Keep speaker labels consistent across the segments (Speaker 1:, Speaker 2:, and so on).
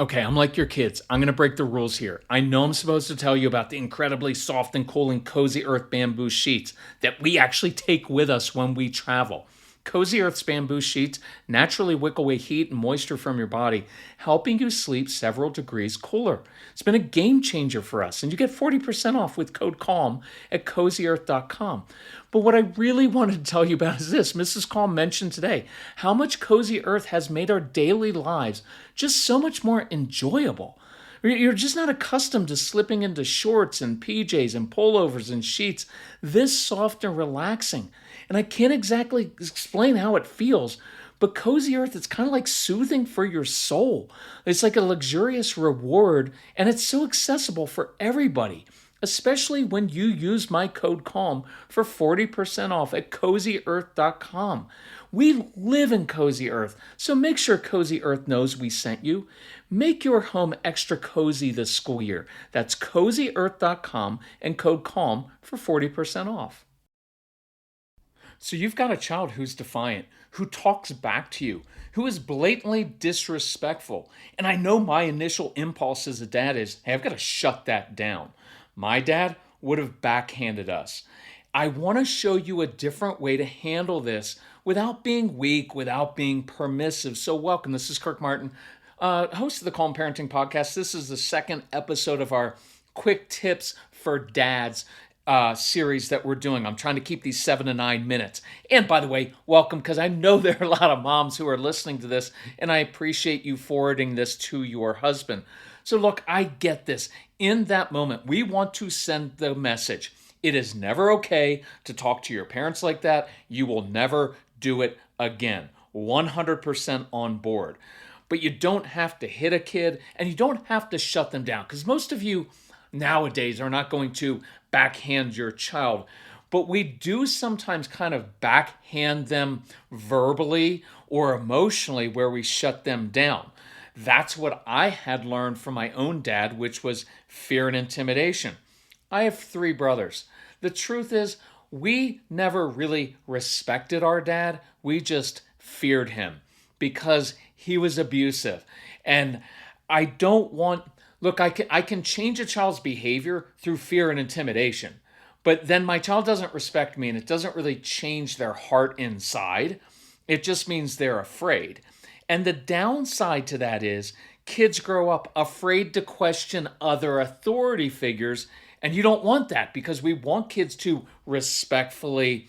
Speaker 1: Okay, I'm like your kids. I'm going to break the rules here. I know I'm supposed to tell you about the incredibly soft and cooling Cozy Earth bamboo sheets that we actually take with us when we travel. Cozy Earth's bamboo sheets naturally wick away heat and moisture from your body, helping you sleep several degrees cooler. It's been a game changer for us, and you get 40% off with code CALM at CozyEarth.com. But what I really wanted to tell you about is this. Mrs. Calm mentioned today how much Cozy Earth has made our daily lives just so much more enjoyable. You're just not accustomed to slipping into shorts and PJs and pullovers and sheets this soft and relaxing. And I can't exactly explain how it feels, but Cozy Earth, it's kind of like soothing for your soul. It's like a luxurious reward, and it's so accessible for everybody, especially when you use my code CALM for 40% off at CozyEarth.com. We live in Cozy Earth, so make sure Cozy Earth knows we sent you. Make your home extra cozy this school year. That's CozyEarth.com and code CALM for 40% off. So you've got a child who's defiant, who talks back to you, who is blatantly disrespectful. And I know my initial impulse as a dad is, hey, I've got to shut that down. My dad would have backhanded us. I want to show you a different way to handle this without being weak, without being permissive. So welcome. This is Kirk Martin, host of the Calm Parenting Podcast. This is the second episode of our Quick Tips for Dads series that we're doing. I'm trying to keep these 7 to 9 minutes. And by the way, welcome, because I know there are a lot of moms who are listening to this, and I appreciate you forwarding this to your husband. So look, I get this. In that moment, we want to send the message. It is never okay to talk to your parents like that. You will never do it again. 100% on board. But you don't have to hit a kid, and you don't have to shut them down, because most of you nowadays are not going to backhand your child. But we do sometimes kind of backhand them verbally or emotionally where we shut them down. That's what I had learned from my own dad, which was fear and intimidation. I have 3 brothers. The truth is, we never really respected our dad. We just feared him because he was abusive. And I don't want, look, I can change a child's behavior through fear and intimidation. But then my child doesn't respect me, and it doesn't really change their heart inside. It just means they're afraid. And the downside to that is kids grow up afraid to question other authority figures. And you don't want that, because we want kids to respectfully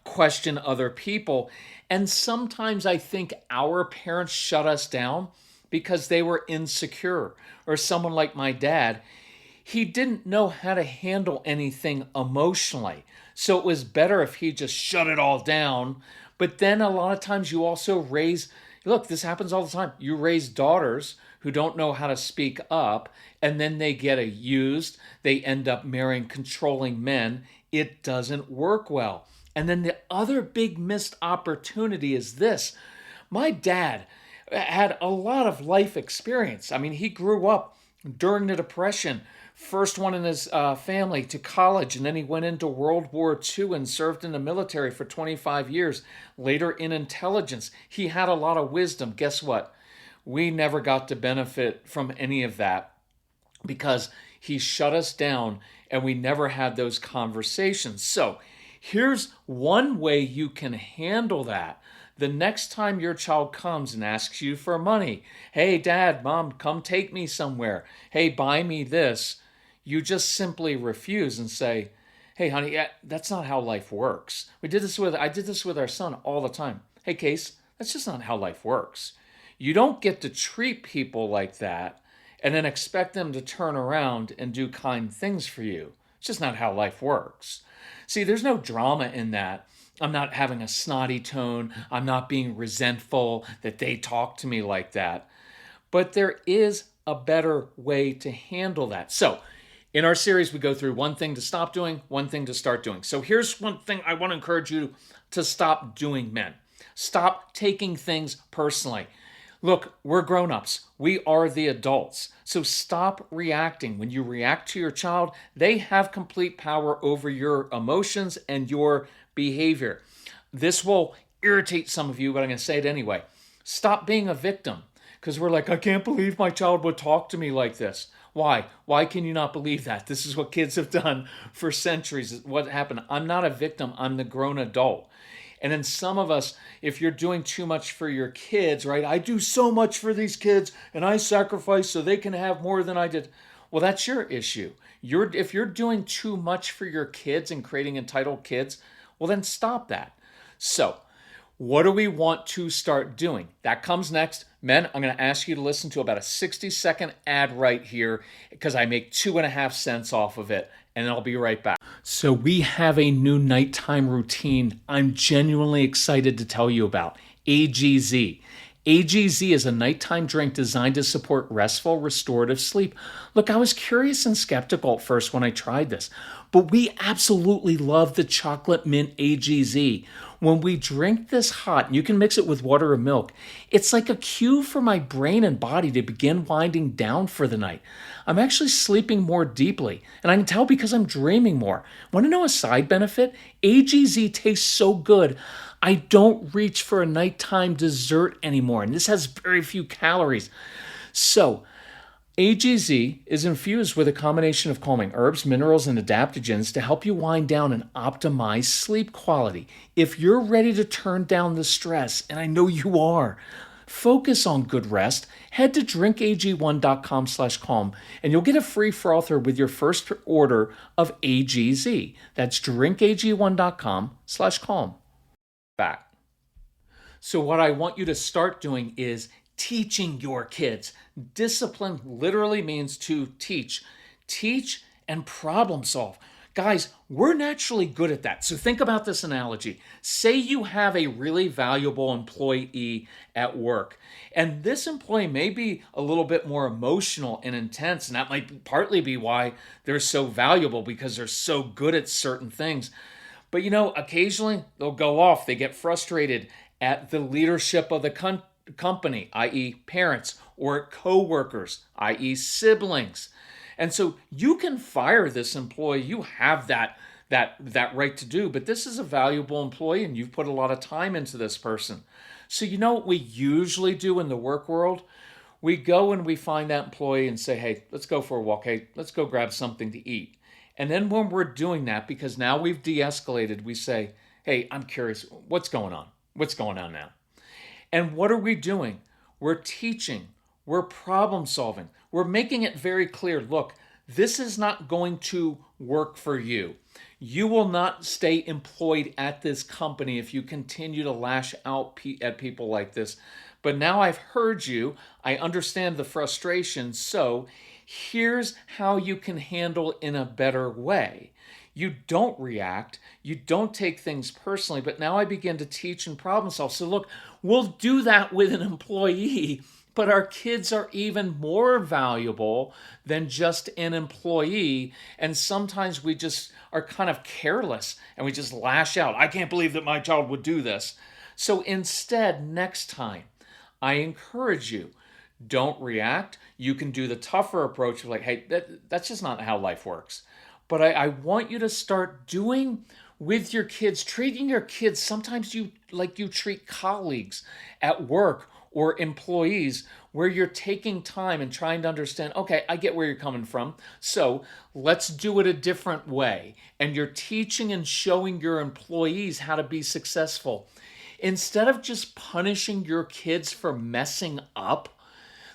Speaker 1: question other people. And sometimes I think our parents shut us down because they were insecure. Or someone like my dad, he didn't know how to handle anything emotionally. So it was better if he just shut it all down. But then a lot of times you also raise, look, this happens all the time. You raise daughters who don't know how to speak up, and then they get used. They end up marrying controlling men. It doesn't work well. And then the other big missed opportunity is this. My dad had a lot of life experience. I mean, he grew up during the Depression, first one in his family to college, and then he went into World War II and served in the military for 25 years, later in intelligence. He had a lot of wisdom. Guess what? We never got to benefit from any of that because he shut us down and we never had those conversations. So here's one way you can handle that. The next time your child comes and asks you for money, hey, Dad, Mom, come take me somewhere. Hey, buy me this. You just simply refuse and say, hey, honey, that's not how life works. I did this with our son all the time. Hey, Case, that's just not how life works. You don't get to treat people like that and then expect them to turn around and do kind things for you. It's just not how life works. See, there's no drama in that. I'm not having a snotty tone. I'm not being resentful that they talk to me like that. But there is a better way to handle that. So in our series, we go through one thing to stop doing, one thing to start doing. So here's one thing I want to encourage you to stop doing, men. Stop taking things personally. Look, we're grown-ups. We are the adults. So stop reacting. When you react to your child, they have complete power over your emotions and your behavior. This will irritate some of you, but I'm going to say it anyway. Stop being a victim. because we're like, I can't believe my child would talk to me like this. Why? Why can you not believe that? This is what kids have done for centuries. What happened? I'm not a victim. I'm the grown adult. And then some of us, if you're doing too much for your kids, right? I do so much for these kids and I sacrifice so they can have more than I did. Well, that's your issue. If you're doing too much for your kids and creating entitled kids, well, then stop that. So, what do we want to start doing? That comes next. Men, I'm going to ask you to listen to about a 60-second ad right here because I make 2.5 cents off of it, and I'll be right back. So we have a new nighttime routine I'm genuinely excited to tell you about, AGZ. AGZ is a nighttime drink designed to support restful, restorative sleep. Look, I was curious and skeptical at first when I tried this, but we absolutely love the chocolate mint AGZ. When we drink this hot, you can mix it with water or milk. It's like a cue for my brain and body to begin winding down for the night. I'm actually sleeping more deeply, and I can tell because I'm dreaming more. Want to know a side benefit? AGZ tastes so good, I don't reach for a nighttime dessert anymore, and this has very few calories. So, AGZ is infused with a combination of calming herbs, minerals, and adaptogens to help you wind down and optimize sleep quality. If you're ready to turn down the stress, and I know you are, focus on good rest, head to drinkag1.com/calm, and you'll get a free frother with your first order of AGZ. That's drinkag1.com/calm. Back. So what I want you to start doing is teaching your kids. Discipline literally means to teach. Teach and problem solve. Guys, we're naturally good at that. So think about this analogy. Say you have a really valuable employee at work, and this employee may be a little bit more emotional and intense, and that might partly be why they're so valuable because they're so good at certain things. But occasionally they'll go off. They get frustrated at the leadership of the company, i.e. parents, or at coworkers, i.e. siblings. And so you can fire this employee. You have that right to do, but this is a valuable employee and you've put a lot of time into this person. So you know what we usually do in the work world? We go and we find that employee and say, hey, let's go for a walk. Hey, let's go grab something to eat. And then when we're doing that, because now we've de-escalated, we say, hey, I'm curious, what's going on? What's going on now? And what are we doing? We're teaching. We're problem solving. We're making it very clear, look, this is not going to work for you. You will not stay employed at this company if you continue to lash out at people like this. But now I've heard you. I understand the frustration. So here's how you can handle it in a better way. You don't react. You don't take things personally. But now I begin to teach and problem solve. So look, we'll do that with an employee. But our kids are even more valuable than just an employee. And sometimes we just are kind of careless and we just lash out. I can't believe that my child would do this. So instead, next time, I encourage you, don't react. You can do the tougher approach of like, hey, that's just not how life works. But I want you to start doing with your kids, treating your kids, sometimes you treat colleagues at work or employees, where you're taking time and trying to understand, okay, I get where you're coming from, so let's do it a different way. And you're teaching and showing your employees how to be successful. Instead of just punishing your kids for messing up,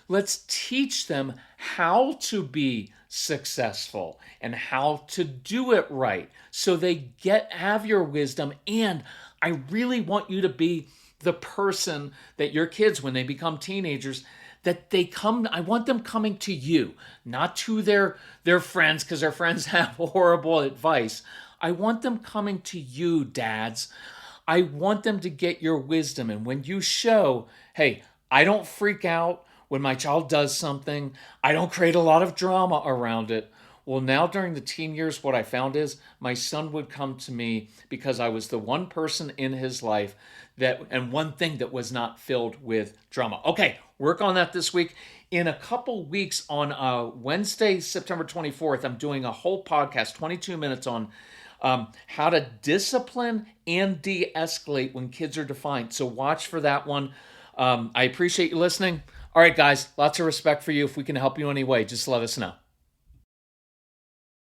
Speaker 1: let's teach them how to be successful and how to do it right so they have your wisdom. And I really want you to be the person that your kids, when they become teenagers, I want them coming to you, not to their friends, because their friends have horrible advice. I want them coming to you, dads. I want them to get your wisdom. And when you show, hey, I don't freak out when my child does something, I don't create a lot of drama around it. Well, now during the teen years, what I found is my son would come to me because I was the one person in his life and one thing that was not filled with drama. Okay, work on that this week. In a couple weeks on Wednesday, September 24th, I'm doing a whole podcast, 22 minutes on how to discipline and de-escalate when kids are defiant. So watch for that one. I appreciate you listening. All right, guys, lots of respect for you. If we can help you in any way, just let us know.